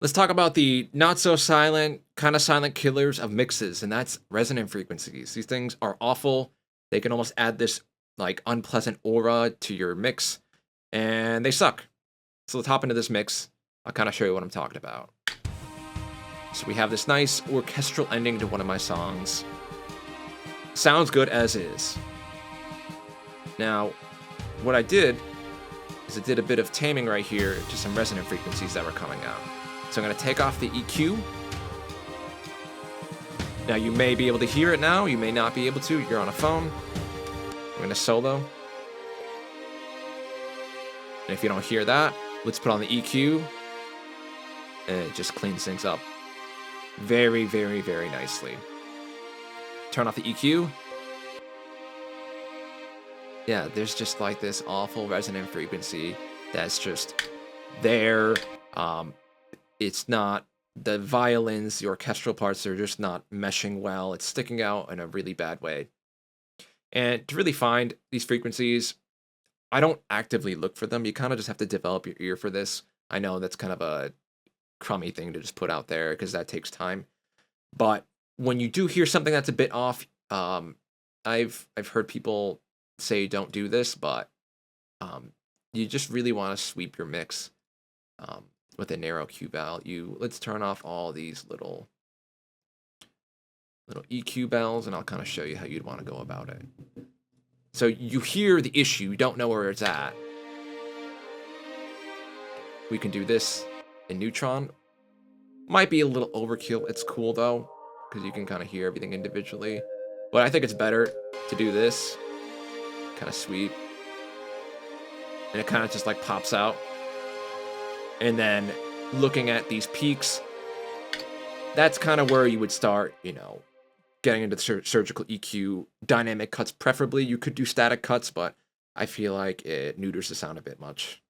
Let's talk about the not so silent, kind of silent killers of mixes, and that's resonant frequencies. These things are awful. They can almost add this like unpleasant aura to your mix, and they suck. So let's hop into this mix. I'll kind of show you what I'm talking about. So we have this nice orchestral ending to one of my songs. Sounds good as is. Now, what I did is I did a bit of taming right here to some resonant frequencies that were coming out. So I'm going to take off the EQ. Now you may be able to hear it now, you may not be able to, you're on a phone. I'm going to solo. And if you don't hear that, let's put on the EQ. And it just cleans things up very, very, very nicely. Turn off the EQ. Yeah, there's just like this awful resonant frequency that's just there. It's not, the violins, the orchestral parts are just not meshing well. It's sticking out in a really bad way. And to really find these frequencies, I don't actively look for them. You kind of just have to develop your ear for this. I know that's kind of a crummy thing to just put out there because that takes time. But when you do hear something that's a bit off, I've heard people say don't do this, but you just really want to sweep your mix with a narrow Q value. Let's turn off all these little EQ bells, and I'll kind of show you how you'd want to go about it. So you hear the issue, you don't know where it's at. We can do this in neutron. Might be a little overkill. It's cool though, because you can kind of hear everything individually. But I think it's better to do this, kind of sweep. And it kind of just like pops out. And then looking at these peaks, that's kind of where you would start, getting into surgical EQ, dynamic cuts preferably. You could do static cuts, but I feel like it neuters the sound a bit much.